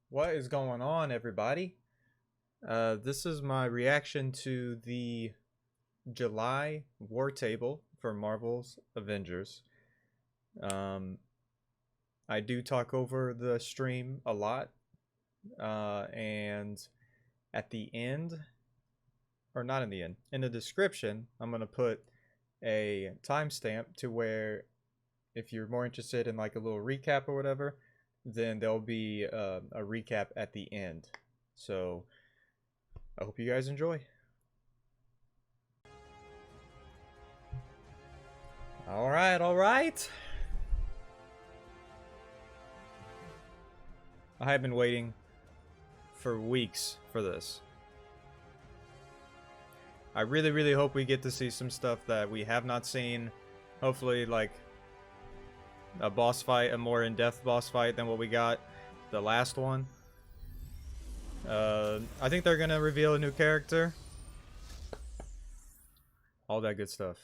What is going on, everybody? This is my reaction to the July War Table for Marvel's Avengers. I do talk over the stream a lot, and at the end, or not in the end, in the description, I'm going to put a timestamp to where if you're more interested in like a little recap or whatever, then there'll be a recap at the end. So I hope you guys enjoy. All right. I have been waiting for weeks for this. I really hope we get to see some stuff that we have not seen. Hopefully, like a boss fight, a more in-depth boss fight than what we got the last one. I think they're gonna reveal a new character. All that good stuff.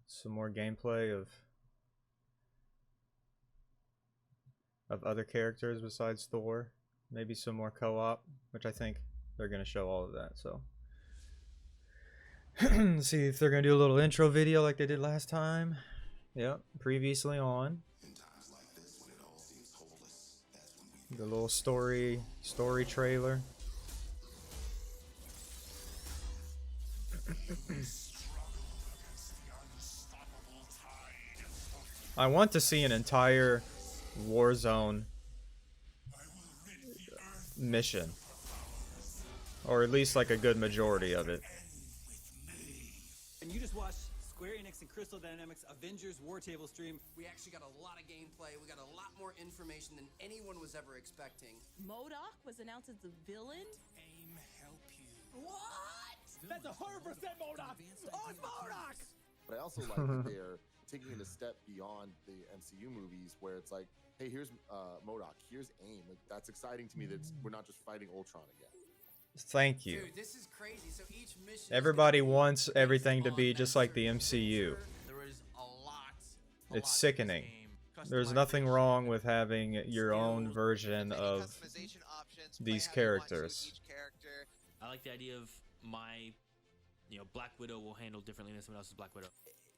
Some more gameplay of other characters besides Thor. Maybe some more co-op, which I think they're gonna show all of that, so. See if they're gonna do a little intro video like they did last time. Yep, previously on. The little story trailer. I want to see an entire Warzone mission, or at least like a good majority of it. And you just watched Square Enix and Crystal Dynamics Avengers War Table stream. We actually got a lot of gameplay. We got a lot more information than anyone was ever expecting. MODOK was announced as the villain. A.I.M help you. What? That's 100% MODOK! Oh, it's MODOK! But I also like that they're taking it a step beyond the MCU movies, where it's like, hey, here's MODOK, here's A.I.M. Like, that's exciting to me that we're not just fighting Ultron again. Thank you. Dude, this is crazy. So each mission Everybody wants everything to be just like the MCU. There is a lot. It's sickening. There's nothing wrong with having your own version of these characters. I like the idea of my, Black Widow will handle differently than someone else's Black Widow.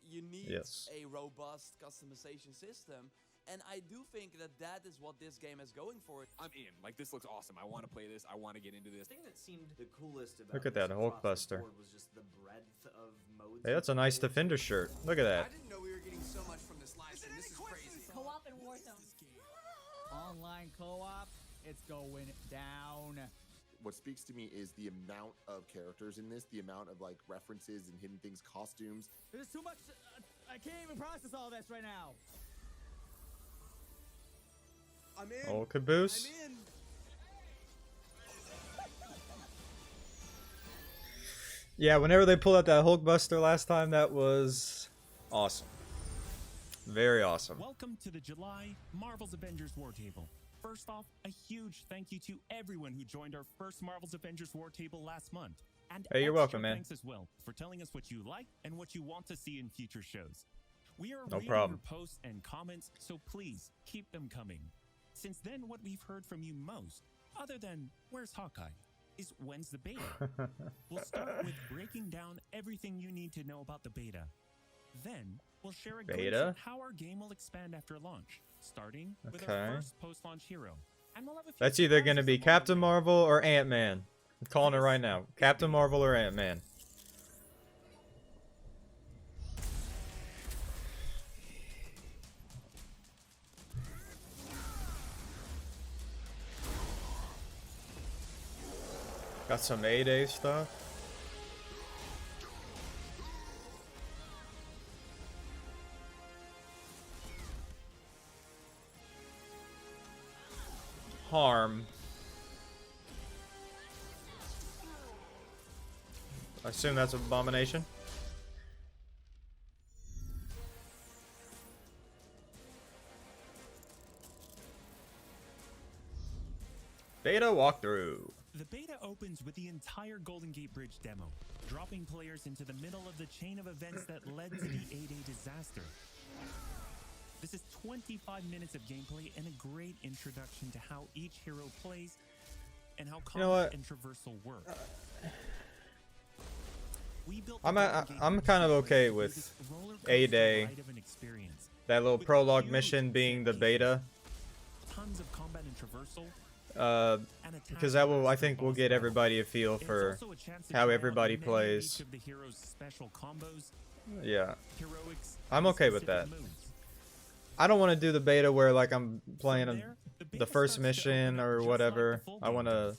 You need a robust customization system, and I do think that is what this game is going for. I'm in. Like, this looks awesome. I want to play this. I want to get into this. The thing that seemed the coolest about Look at that this Hulkbuster. was just the breadth of modes. Hey, that's a nice Defender shirt. Look at that. I didn't know we were getting so much from this live stream. This is crazy. Co-op and Warzone. Online co-op, it's going down. What speaks to me is the amount of characters in this, the amount of like references and hidden things, costumes. There's too much. I can't even process all this right now. I'm in. Oh, caboose. I'm in. Yeah, whenever they pulled out that Hulkbuster last time, that was awesome. Very awesome. Welcome to the July Marvel's Avengers War Table. First off, a huge thank you to everyone who joined our first Marvel's Avengers War Table last month. And hey, you're welcome, man. Thanks as well for telling us what you like and what you want to see in future shows. We are reading problem. your posts and comments, so please keep them coming. Since then, what we've heard from you most, other than where's Hawkeye, is when's the beta? We'll start with breaking down everything you need to know about the beta. Then, we'll share a glimpse of how our game will expand after launch, starting with our first post-launch hero. And we'll have a few That's either going to be Captain Marvel or Ant-Man. I'm calling it right now. Captain Marvel or Ant-Man. Got some A-Day stuff. Harm. I assume that's Abomination. Beta walkthrough. The beta opens with the entire Golden Gate Bridge demo, dropping players into the middle of the chain of events that led to the A-Day disaster. This is 25 minutes of gameplay and a great introduction to how each hero plays and how You know what? combat and traversal work. We built I'm the game I'm from kind of zero okay to with this roller A coaster Day, ride of an experience. that little With prologue huge mission being the set beta, pieces, tons of combat and traversal, and a because task that will, I force for think, will boss get battle. everybody a feel It's for also a chance to how try out everybody many of plays. each of the hero's special combos, Yeah, heroics, I'm and okay with specific that. moves. I don't want to do the beta where like I'm playing From there, the beta first starts to mission open up or just whatever. like the full I game want to does,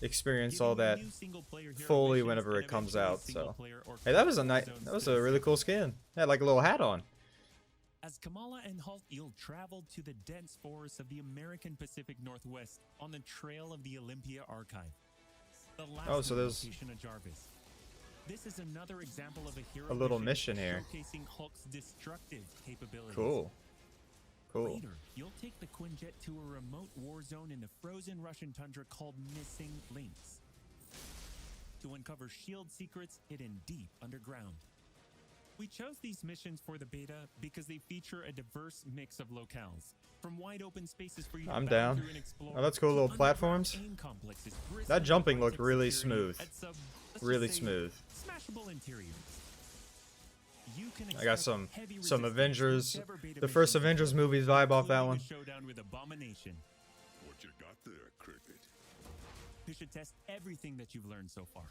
experience giving all you that new single-player hero fully missions whenever and it comes eventually out. So, single-player or hey, that was a co-op nice, zones that was to a the really cool skin. It had like a little hat on. As Kamala and Halt, you'll travel to the dense forests of the American Pacific Northwest on the trail of the Olympia Archive. The last Oh, so there's location of Jarvis. This is another example of a hero a little mission here. showcasing Hulk's destructive capabilities. Cool. Cool. Later, you'll take the Quinjet to a remote war zone in the frozen Russian tundra called Missing Links to uncover shield secrets hidden deep underground. We chose these missions for the beta because they feature a diverse mix of locales, from wide open spaces for you to I'm battle down. through and explore, Oh, that's cool, to little underground platforms. aim complexes That bristling jumping with looked really security smooth. at some, let's Really just say, smooth. smashable interiors. You can I got expect some heavy some resistance Avengers, whichever beta the first mission you Avengers play, movies vibe off that including one. a showdown with Abomination. What you got there, Cricket? You should test everything that you've learned so far.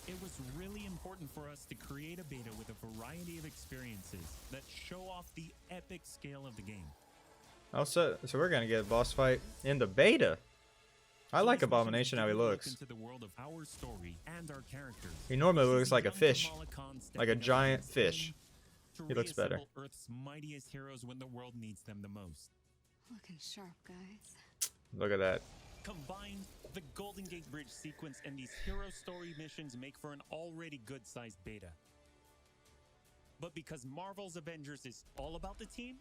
It was really important for us to create a beta with a variety of experiences that show off the epic scale of the game. Oh, so we're gonna get a boss fight in the beta. I So like this mission Abomination how he gives a look looks. into the world of our story and our characters. He normally See looks like a young fish, Kamala Khan like a stepping up giant on the fish. scene to He looks better. reassemble Earth's mightiest heroes when the world needs them the most. Looking sharp, guys. Look at that. Combined, the Golden Gate Bridge sequence and these hero story missions make for an already good-sized beta. But because Marvel's Avengers is all about the team,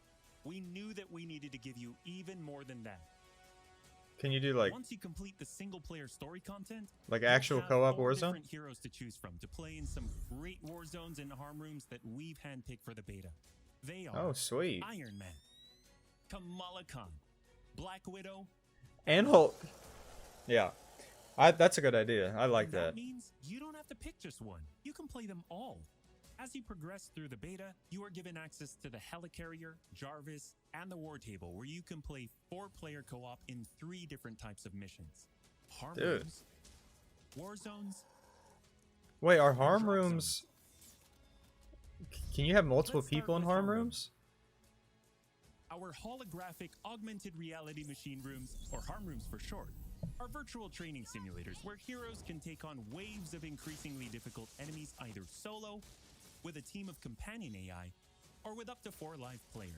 we knew that we needed to give you even more than that. Can you do like Once you complete the single-player story content, Like you'll actual have co-op 4 Warzone? different heroes to choose from to play in some great war zones and harm rooms that we've handpicked for the beta. They are Oh, sweet. Iron Man, Kamala Khan, Black Widow, And Hulk. Yeah. That's a good idea. I like and that. means you don't have to pick just one. You can play them all. As you progress through the beta, you are given access to the Helicarrier, Jarvis, and the War Table, where you can play 4-player co-op in 3 different types of missions. Harm Dude. rooms, war zones. Wait, are and harm drop rooms? Can you have multiple Let's start people in with harm harm rooms? Our holographic augmented reality machine rooms, or harm rooms for short, are virtual training simulators where heroes can take on waves of increasingly difficult enemies either solo, with a team of companion AI, or with up to 4 live players.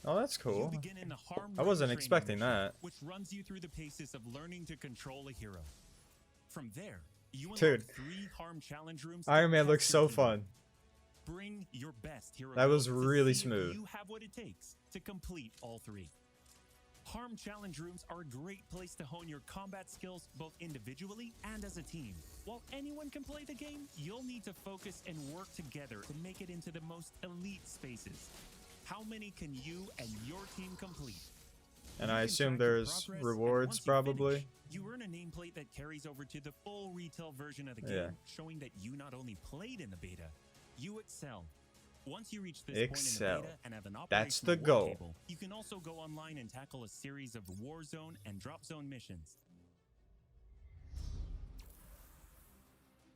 Oh, that's cool. You begin in the harm I room wasn't training expecting mission, that. which runs you through the paces of learning to control a hero. From there, you unlock Dude, 3 harm challenge rooms. Iron to Man looks test so your team. fun. Bring your best hero. That was builds to really see if smooth. You have what it takes to complete all 3. Harm challenge rooms are a great place to hone your combat skills both individually and as a team. While anyone can play the game, you'll need to focus and work together to make it into the most elite spaces. How many can you and your team complete? And You I can assume track your there's progress, and rewards once you probably. finish, you earn a nameplate that carries over to the full retail version of the game, Yeah. showing that you not only played in the beta, you excel. Once you reach this Excel. point in the beta and have an That's operational the war goal. table, you can also go online and tackle a series of war zone and drop zone missions.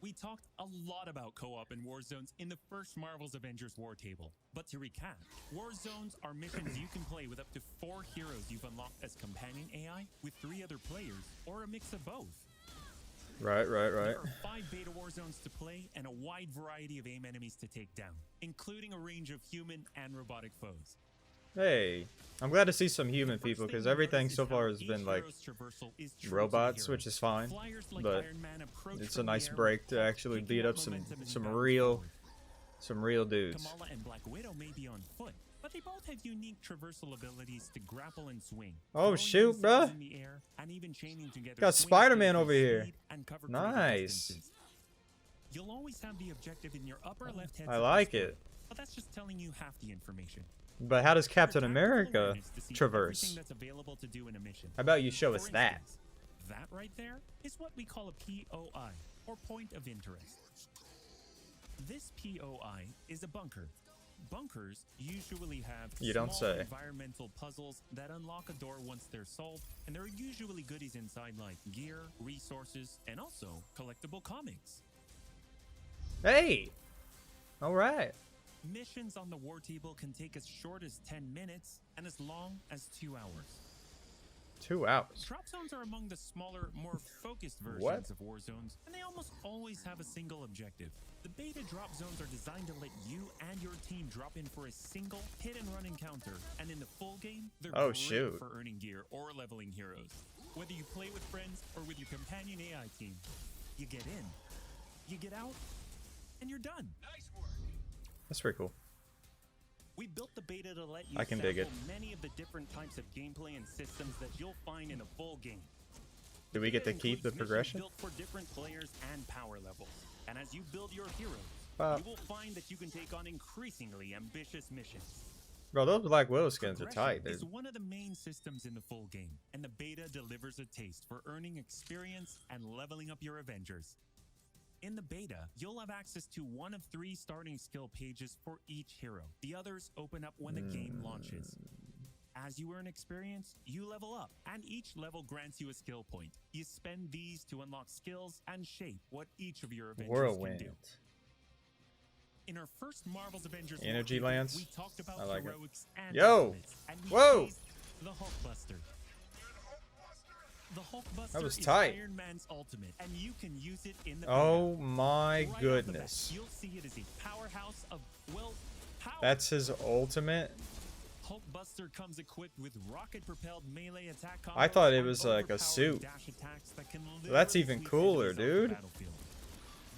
We talked a lot about co-op and war zones in the first Marvel's Avengers War Table. But to recap, war zones are missions you can play with up to 4 heroes you've unlocked as companion AI, with 3 other players, or a mix of both. Right. There are 5 beta war zones to play and a wide variety of AIM enemies to take down, including a range of human and robotic foes. Hey, I'm glad to see some human The first people thing because you'll everything notice so is how far has each been like hero's traversal is true to the robots, hero. which is fine, Flyers like but Iron Man approach it's a from the nice air break with to Hulk actually picking beat up momentum and some bounding real forward. dudes. Kamala and Black Widow may be on foot, but they both have unique traversal abilities to grapple and swing. Oh, throwing shoot, themselves bruh. in the air and even chaining together Got swing Spider-Man skills over with here. speed and cover greater Nice. distances. You'll always have the objective in your upper left head. I like it. But that's just telling you half the information. But how does Captain Tactical America awareness to see traverse? everything that's available to do in a mission. How about you show For us that? instance, that right there is what we call a POI, or point of interest. This POI is a bunker. Bunkers usually have You don't small say. environmental puzzles that unlock a door once they're solved, and there are usually goodies inside like gear, resources, and also collectible comics. Hey! Alright. Missions on the war table can take as short as 10 minutes and as long as 2 hours. 2 hours. Drop zones are among the smaller, more focused versions What? of war zones, and they almost always have a single objective. The beta drop zones are designed to let you and your team drop in for a single hit-and-run encounter, and in the full game, they're Oh, great shoot. for earning gear or leveling heroes. Whether you play with friends or with your companion AI team, you get in, you get out, and you're done. That's pretty cool. We built the beta to let you I can dig it. sample many of the different types of gameplay and systems that you'll find in a full game. Do we get to Beta keep the includes missions progression? built for different players and power levels. And as you build your heroes, you will find that you can take on increasingly ambitious missions. Bro, those Black Widow skins are Progression tight, dude. is one of the main systems in the full game, and the beta delivers a taste for earning experience and leveling up your Avengers. In the beta, you'll have access to one of 3 starting skill pages for each hero. The others open up when the game launches. As you earn experience, you level up, and each level grants you a skill point. You spend these to unlock skills and shape what each of your Avengers Whirlwind. can do. In our first Marvel's Avengers War Energy Table, lance. we talked about I like it. heroics and Yo! ultimates, and we Whoa! teased the Hulkbuster. The Hulkbuster That was is tight. Iron Man's ultimate, and you can use it in the Oh my Right off the bat, goodness. you'll see it as a powerhouse of, well, power. That's his ultimate? Hulkbuster comes equipped with rocket-propelled melee attack combos. I thought it and was like a overpowered suit. dash attacks that can That's literally even sweep cooler, enemies off the dude. battlefield.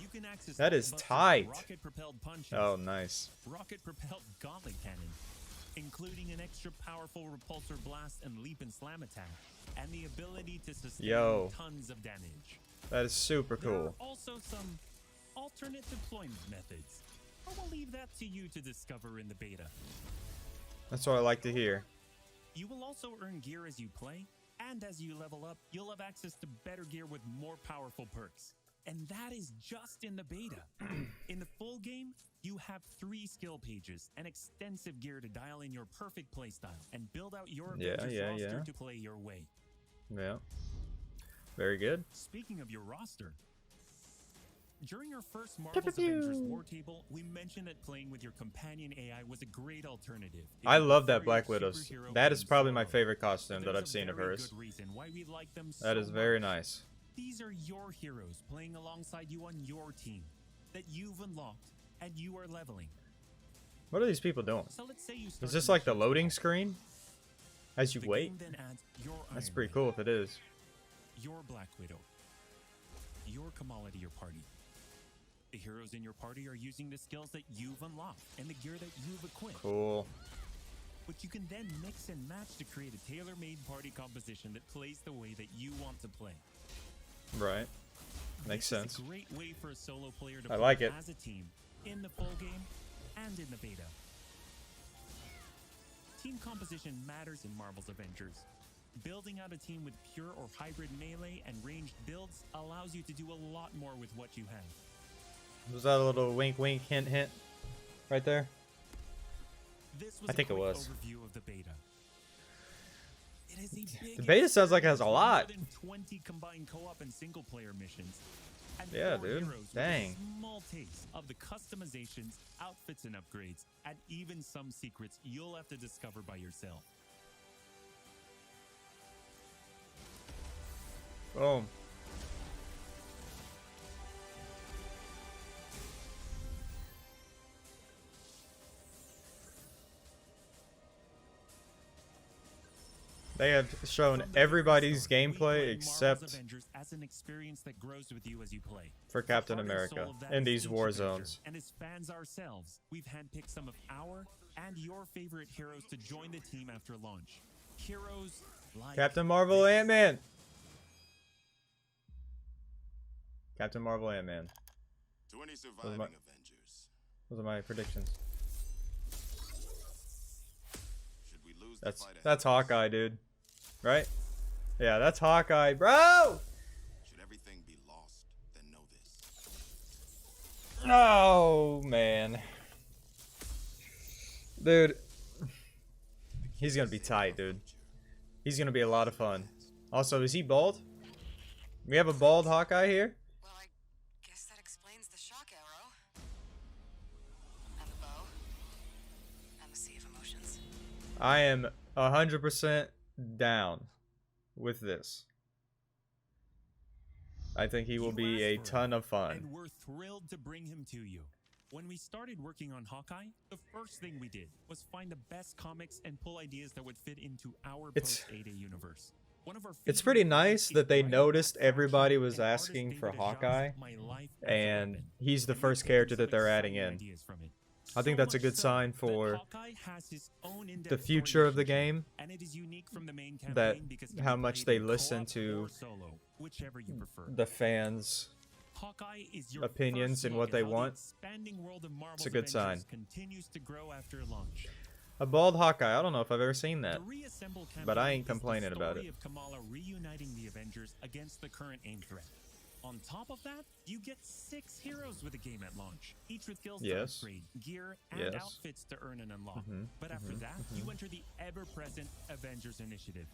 You can access That is Hulkbuster's tight. rocket-propelled punches, Oh, nice. rocket-propelled gauntlet cannon, including an extra powerful repulsor blast and leap and slam attack, and the ability to sustain Yo. tons of damage. That is super There are cool. also some alternate deployment methods, but we'll leave that to you to discover in the beta. That's what I like to hear. You will also earn gear as you play, and as you level up, you'll have access to better gear with more powerful perks. And that is just in the beta. In the full game, you have 3 skill pages and extensive gear to dial in your perfect playstyle and build out your Avengers roster to play your way. Yeah. Very good. Speaking of your roster, during our first Marvel's Avengers War Table, we mentioned that playing with your companion AI was a great alternative. If I you love prefer that Black your Widow's. superhero That is game probably my solo. favorite costume that There's I've a seen of very hers. good reason why we like them That so is very much. nice. These are your heroes playing alongside you on your team that you've unlocked and you are leveling. What are these people doing? So let's say you Is start this the like the mission. loading screen? As you The wait? game then adds your That's Iron pretty Man, cool if it is. your Black Widow, your Kamala to your party. The heroes in your party are using the skills that you've unlocked and the gear that you've equipped. Cool. Which you can then mix and match to create a tailor-made party composition that plays the way that you want to play. Right. Makes This sense. is a great way for a solo player to I play like it. as a team in the full game and in the beta. Team composition matters in Marvel's Avengers. Building out a team with pure or hybrid melee and ranged builds allows you to do a lot more with what you have. Was that a little wink wink hint hint right there? This was I think a it quick was. overview of the beta. It is a big The beta sounds like it has a experience with lot. More than 20 combined co-op and single player missions. And Yeah, 4 dude. heroes with Dang. a small taste of the customizations, outfits and upgrades, and even some secrets you'll have to discover by yourself. Boom. They have shown From the everybody's very start, we gameplay play except Marvel's Avengers as an experience that grows with you as you play. for Captain The heart and America soul of that in is these each war Avenger. zones. And as fans ourselves, we've handpicked some of our and your favorite heroes to join the team after launch. Heroes like Captain Marvel, Ant-Man. Captain Marvel, Ant-Man. 20 Those surviving are my- Avengers. Those are my predictions. That's Hawkeye, dude. Right? Yeah, that's Hawkeye, bro! Should everything be lost, then know this. Oh, man. Dude. He's gonna be tight, dude. He's gonna be a lot of fun. Also, is he bald? We have a bald Hawkeye here? Well, I guess that explains the shock arrow. And the bow. And the sea of emotions. I am 100% down with this. I think he will be a ton of fun. And we're thrilled to bring him to you. When we started working on Hawkeye, the first thing we did was find the best comics and pull ideas that would fit into our post-Ada universe. It's pretty nice that they noticed everybody was asking for Hawkeye, and he's the first character that they're adding in. I think that's a good sign for the future of the game, that how much they listen to the fans' opinions and what they want. It's a good sign. A bald Hawkeye. I don't know if I've ever seen that, but I ain't complaining about it. Kamala reuniting the Avengers against the current AIM threat. On top of that, you get 6 heroes with the game at launch, each with skills to upgrade, gear, and outfits to earn and unlock. But after that, you enter the ever-present Avengers Initiative.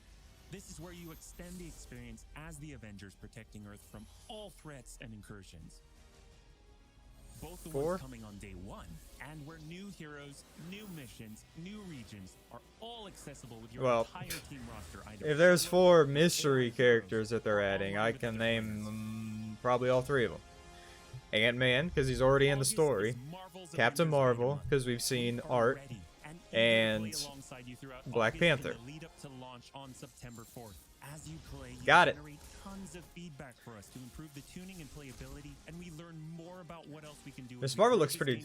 This is where you extend the experience as the Avengers, protecting Earth from all threats and incursions. Both the ones coming on day 1, and where new heroes, new missions, new regions are all accessible with your entire team roster items. If there's 4 mystery characters that they're adding, I can name probably all 3 of them. Ant-Man, because he's already in the story. Captain Marvel, because we've seen art. And Black Panther. Got it. Tons of feedback for us to improve the tuning and playability, and we learn more about what else we can do. Miss Marvel looks pretty.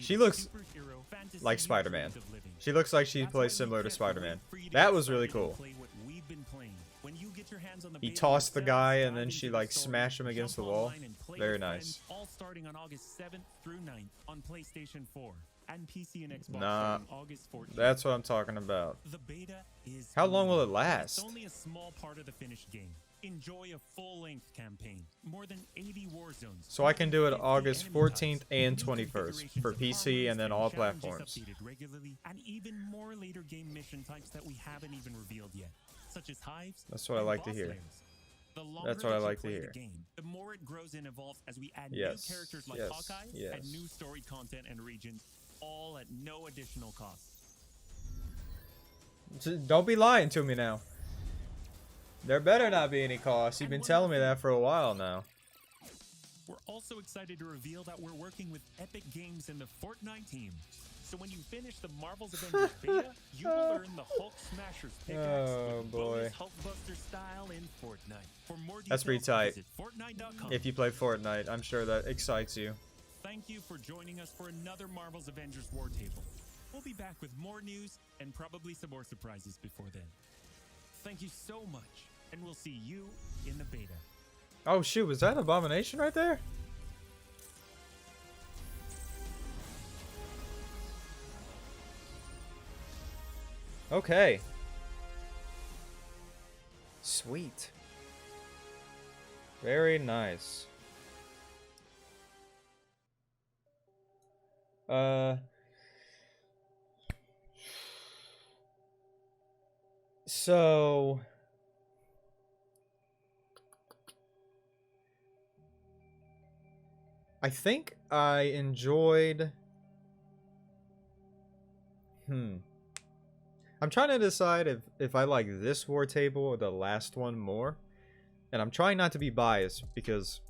She looks like Spider-Man. She looks like she plays similar to Spider-Man. That was really cool. He tossed the guy and then she like smashed him against the wall. Very nice. All starting on August 7th through 9th on PlayStation 4 and PC and Xbox on August 14th. That's what I'm talking about. The beta is How long will it last? It's only a small part of the finished game. Enjoy a full-length campaign, more than 80 war zones. So I can do it August 14th and 21st for PC and then all platforms. Regularly, and even more later game mission types that we haven't even revealed yet, such as hives. That's what I like to hear. That's what I like to hear. The more it grows and evolves as we add new characters like Hawkeye and new story content and regions, all at no additional cost. Don't be lying to me now. There better not be any cost. You've been telling me that for a while now. We're also excited to reveal that we're working with Epic Games and the Fortnite team. So when you finish the Marvel's Avengers beta, you will earn the Hulk Smasher's pickaxe with bonus Hulkbuster style in Fortnite. For more details, that's pretty tight. Visit Fortnite.com. If you play Fortnite, I'm sure that excites you. Thank you for joining us for another Marvel's Avengers War Table. We'll be back with more news and probably some more surprises before then. Thank you so much, and we'll see you in the beta. Oh shoot, was that Abomination right there? Okay. Sweet. Very nice. So I think I enjoyed I'm trying to decide if I like this war table or the last one more. And I'm trying not to be biased because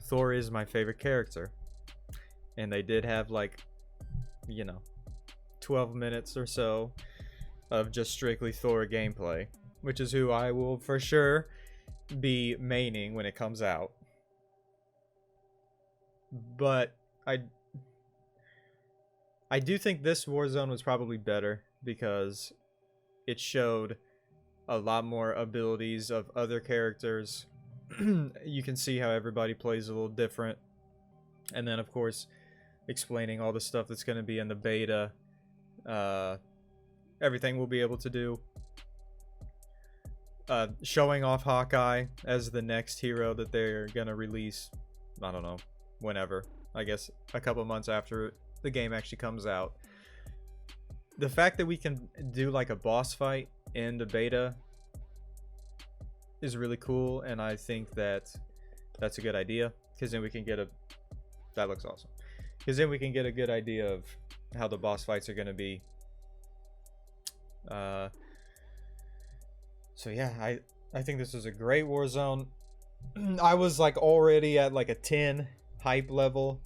Thor is my favorite character. And they did have like, you know, 12 minutes or so of just strictly Thor gameplay, which is who I will for sure be maining when it comes out. But I do think this Warzone was probably better because it showed a lot more abilities of other characters. You can see how everybody plays a little different. And then, of course, explaining all the stuff that's going to be in the beta. everything we'll be able to do. Showing off Hawkeye as the next hero that they're gonna release. I don't know, whenever. I guess a couple months after the game actually comes out. The fact that we can do like a boss fight in the beta is really cool, and I think that that's a good idea, because then we can get a... That looks awesome. Because then we can get a good idea of how the boss fights are going to be. So yeah, I think this is a great Warzone. I was like already at like a 10 hype level.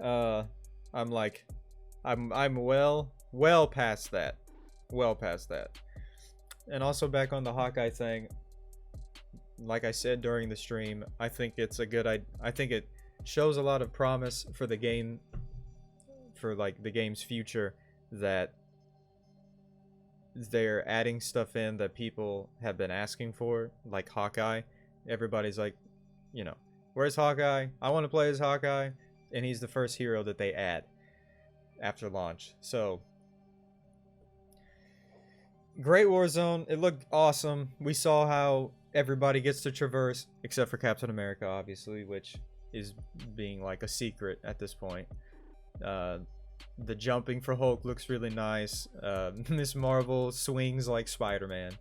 I'm like, I'm well past that. Well past that. And also back on the Hawkeye thing, like I said during the stream, I think it's a good I think it shows a lot of promise for the game, for like the game's future, that they're adding stuff in that people have been asking for, like Hawkeye. Everybody's like, you know, where's Hawkeye? I want to play as Hawkeye. And he's the first hero that they add after launch. So great Warzone. It looked awesome. We saw how everybody gets to traverse, except for Captain America, obviously, which is being like a secret at this point. The jumping for Hulk looks really nice. Miss Marvel swings like Spider-Man.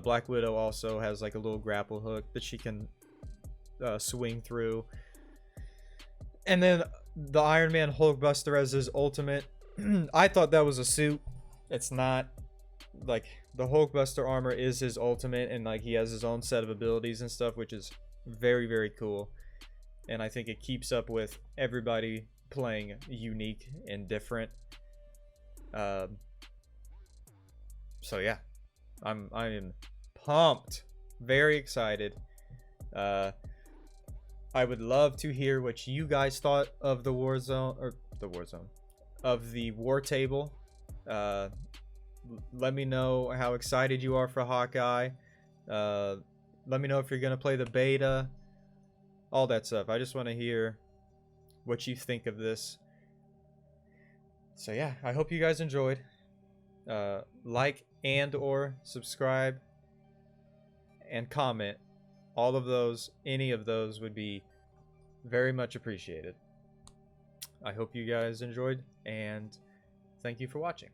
Black Widow also has like a little grapple hook that she can swing through. And then the Iron Man Hulkbuster as his ultimate. I thought that was a suit. It's not. Like, the Hulkbuster armor is his ultimate, and like he has his own set of abilities and stuff, which is very, very cool. And I think it keeps up with everybody playing unique and different. So yeah, I'm pumped, very excited. I would love to hear what you guys thought of the Warzone, of the War Table. Let me know how excited you are for Hawkeye. Let me know if you're gonna play the beta, all that stuff. I just want to hear what you think of this. So yeah, I hope you guys enjoyed. Like and or subscribe and comment. All of those, any of those would be very much appreciated. I hope you guys enjoyed, and thank you for watching.